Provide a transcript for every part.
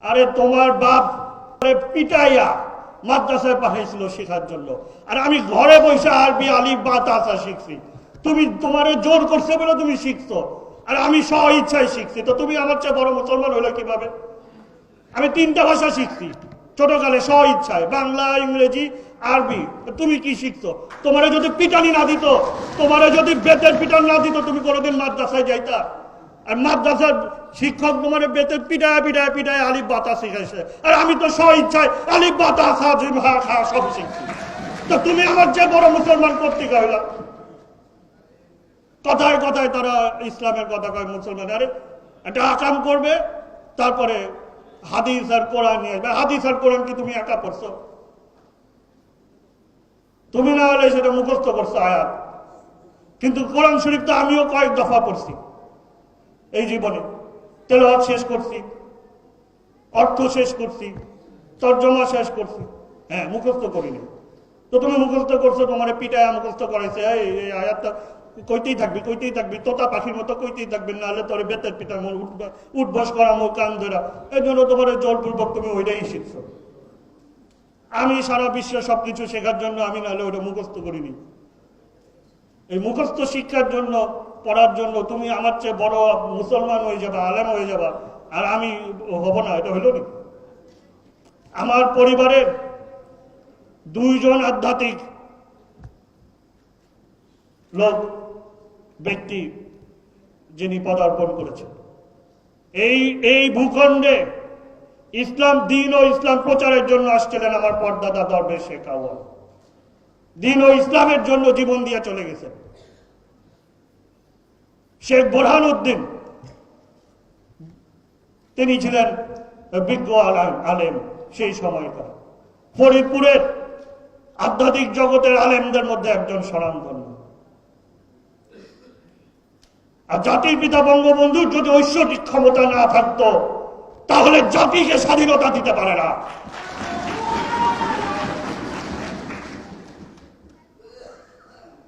আরে তোমার বাপ পিটাইয়া মাদ্রাসায় পাঠাইছিল শেখার জন্য, আর আমি ঘরে বসে আরবি আলিফ বা তাসা শিখছি। তুমি তোমারে জোর করছে বলে তুমি শিখছো, আর আমি স্ব ইচ্ছায় শিখছি। তো তুমি আমার চেয়ে বড় মুসলমান হইলে কিভাবে? আমি 3টা ভাষা শিখছি ছোটকালে স্ব ইচ্ছায়, বাংলা, ইংরেজি, আরবি। তুমি কি শিখছো? তোমারে যদি পিটানি না দিত, তোমারে যদি বেতের পিটান না দিত, তুমি কোনোদিন মাদ্রাসায় যাইতা? আর মাদ্রাসার শিক্ষক তোমার বেতের পিটায় পিটায় পিটায় আলিফ বাতা শিখাইছে, আর আমি তো স্ব ইচ্ছায় আলিফ বাতা সব শিখছি। তো তুমি আমার যে বড় মুসলমান পত্রিকা হইলাম। কথায় কথায় তারা ইসলামের কথা কয়, মুসলমান। আরে একটা আকাম করবে, তারপরে হাদিস আর কোরআন নিয়ে আসবে। হাদিস আর কোরআন কি তুমি একা পড়ছো? তুমি না হলে সেটা মুখস্থ করছো আয়াত, কিন্তু কোরআন শরীফ তো আমিও কয়েক দফা পড়ছি এই জীবনে। তেলাওয়াত শেষ করছি, অর্থ শেষ করছি, তর্জমা শেষ করছি, হ্যাঁ, মুখস্থ করিনি। তো তুমি মুখস্থ করছো, তোমার পিটায় মুখস্থ করাইছে, এই আয়াতটা কইতেই থাকবি, কইতেই থাকবি, তোতা পাখির মতো কইতেই থাকবি, নাহলে তোর বেতের পিটার উঠবস করা মুখ কান ধরা। এই জন্য তোমার জোরপূর্বক তুমি ওইটাই শিখছো। আমি সারা বিশ্বে সবকিছু শেখার জন্য আমি নাহলে ওইটা মুখস্থ করিনি। এই মুখস্থ শিক্ষার জন্য, পড়ার জন্য তুমি আমার চেয়ে বড় মুসলমান হয়ে যাবা, আলেম হয়ে যাবা, আর আমি হব না, এটা হইল না। আমার পরিবারের 2 জন আধ্যাত্মিক লোক, ব্যক্তি যিনি পদার্পণ করেছেন এই ভূখণ্ডে, ইসলাম দিন ও ইসলাম প্রচারের জন্য আসছিলেন আমার পরদাদা দরবেশ শেখ আউয়াল। দিন ও ইসলামের জন্য জীবন দিয়ে চলে গেছেন। শেখ বোরহানউদ্দিন, তিনি ছিলেন বিজ্ঞ আলেম সেই সময়কার, ফরিদপুরের আধ্যাত্মিক জগতের আলেমদের মধ্যে একজন স্বনামধন্য। আর জাতির পিতা বঙ্গবন্ধুর যদি ঐশ্বরিক ক্ষমতা না থাকতো, তাহলে জাতিকে স্বাধীনতা দিতে পারে না।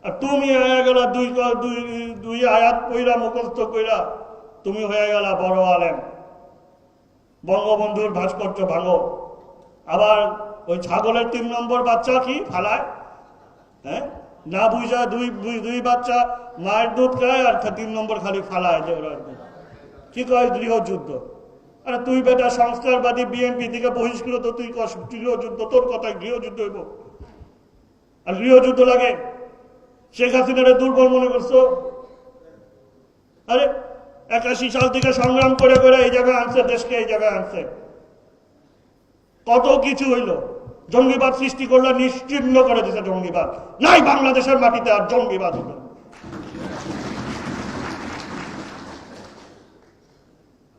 আর তুমি হয়ে গেল দুই আয়াত কইরা মুখস্থ কইরা তুমি হয়ে গেল বড় আলেম। বঙ্গবন্ধুর ভাস্কর্য ভাঙো, আবার ওই ছাগলের 3 নম্বর বাচ্চা কি ফালায়, হ্যাঁ, না বুঝা দুই বাচ্চা মায়ের দুধ খায়, আর 3 নম্বর খালি ফালায় যে ওরা কি কয় গৃহযুদ্ধ। আরে তুই বেটা সংস্কারবাদী, বিএনপি থেকে বহিষ্কৃত, তুই গৃহযুদ্ধ, তোর কথায় গৃহযুদ্ধ হইব? আর গৃহযুদ্ধ লাগে? শেখ হাসিনারে দুর্বল মনে করছো? আরে 81 সাল থেকে সংগ্রাম করে করে এই জায়গায় আনছে, দেশকে এই জায়গায় আনছে। কত কিছু হইল, জঙ্গিবাদ সৃষ্টি করলে নিশ্চিহ্ন করে দিছে। জঙ্গিবাদ নাই বাংলাদেশের মাটিতে, আর জঙ্গিবাদ হইল।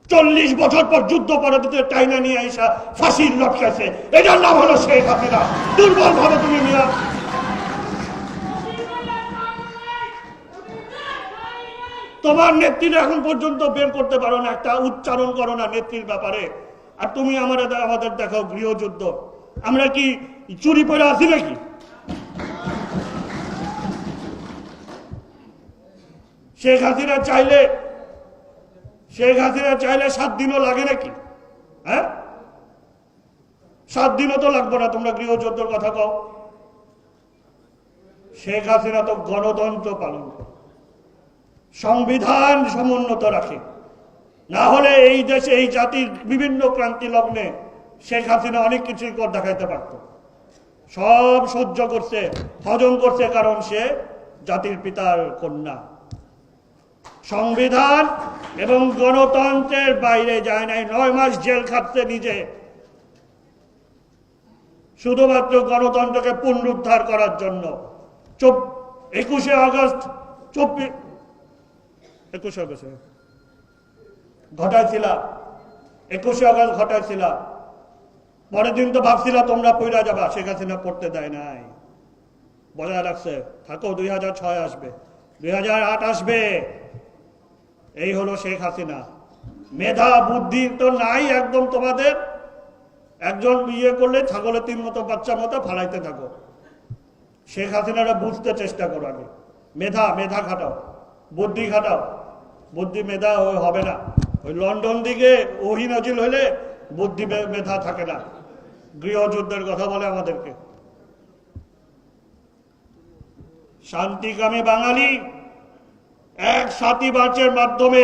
চল্লিশ বছর পর যুদ্ধ পরাজিত টাইনা নিয়ে আইসা ফাঁসির লটকাছে, এটার নাম হলো শেখ হাসিনা। দুর্বল ভাবে তুমি মিয়া তোমার নেত্রীর এখন পর্যন্ত বের করতে পারো না, একটা উচ্চারণ করো না নেত্রীর ব্যাপারে। আর তুমি আমাদের দেখাও গৃহযুদ্ধ। আমরা কি চুরি পরে আছি নাকি? শেখ হাসিনা চাইলে 7 দিনও লাগে নাকি? হ্যাঁ, 7 দিনও তো লাগবে না। তোমরা গৃহযুদ্ধের কথা কও। শেখ হাসিনা তো গণতন্ত্র পালন করে, সংবিধান সমুন্নত রাখে। না হলে এই দেশে, এই জাতির বিভিন্ন ক্রান্তি লগ্নে শেখ হাসিনা অনেক কিছুই কর দেখাইতে পারত। সব সহ্য করছে, হজম করছে, কারণ সে জাতির পিতার কন্যা। সংবিধান এবং গণতন্ত্রের বাইরে যায় নাই। 9 মাস জেল খাটছে নিজে, শুধুমাত্র গণতন্ত্রকে পুনরুদ্ধার করার জন্য। 21শে আগস্ট ঘটাইছিল। পরের দিন তো ভাবছিল তোমরা পইরা যাবা, শেখ হাসিনা পড়তে দেয় নাই, বজায় রাখছে। থাকো, 2006 আসবে, 2008 আসবে। এই হলো শেখ হাসিনা। মেধা বুদ্ধি তো নাই একদম তোমাদের। একজন বিয়ে করলে ছাগলের 3 মতো বাচ্চা মতো ফালাইতে থাকো। শেখ হাসিনারা বুঝতে চেষ্টা করো। আগে মেধা খাটাও, বুদ্ধি খাটাও। বুদ্ধি মেধা হবে না। ওই লন্ডন দিকে ওহি নাজিল হলে বুদ্ধি মেধা থাকে না, গৃহযুদ্ধের কথা বলে আমাদেরকে। শান্তিকামী বাঙালি এক 7ই মার্চের মাধ্যমে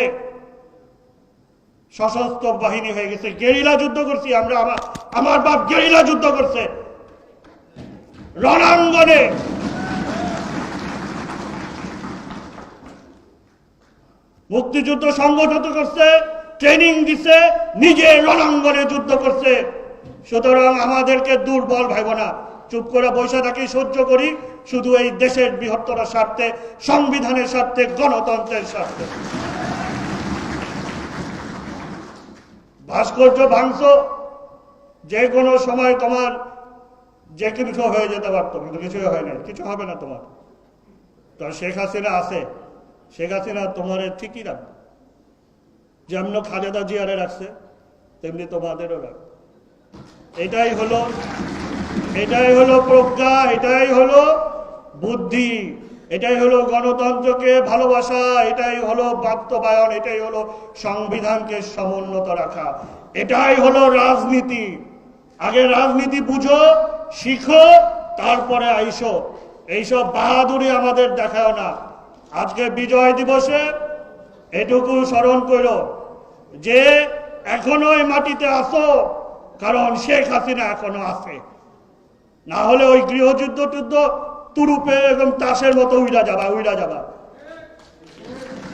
সশস্ত্র বাহিনী হয়ে গেছে, গেরিলা যুদ্ধ করছি আমরা। আমার বাপ গেরিলা যুদ্ধ করছে, রণাঙ্গনে। মুক্তিযুদ্ধ সংগঠিত করছে, ট্রেনিং দিছে, নিজে রণাঙ্গনে যুদ্ধ করছে। সুতরাং আমাদেরকে দুর্বল ভাইব না, চুপ করে বৈশা থাকি, সহ্য করি, শুধু এই দেশের বৃহত্তর স্বার্থে, সংবিধানের স্বার্থে, গণতন্ত্রের স্বার্থে। ভাস্কর্য ভাঙছ, যে কোনো সময় তোমার যে কিছু হয়ে যেতে পারতো, কিন্তু কিছুই হয় না, কিছু হবে না তোমার। তো শেখ হাসিনা আছে, শেখ হাসিনা তোমার ঠিকই রাখবে, যেমন খালেদা জিয়ারে রাখছে তেমনি তোমাদেরও রাখবে। এটাই হলো প্রজ্ঞা, এটাই হলো বুদ্ধি, এটাই হলো গণতন্ত্রকে ভালোবাসা, এটাই হলো বাস্তবায়ন, এটাই হলো সংবিধানকে সমুন্নত রাখা, এটাই হলো রাজনীতি। আগে রাজনীতি বুঝো, শিখো, তারপরে আইসো। এইসব বাহাদুরি আমাদের দেখাও না। আজকে বিজয় দিবসে এটুকু স্মরণ করো যে এখনো এই মাটিতে আসো, কারণ শেখ হাসিনা এখনো আছে। না হলে ওই গৃহযুদ্ধ তুরুপে একদম তাসের মতো উইরা যাবা।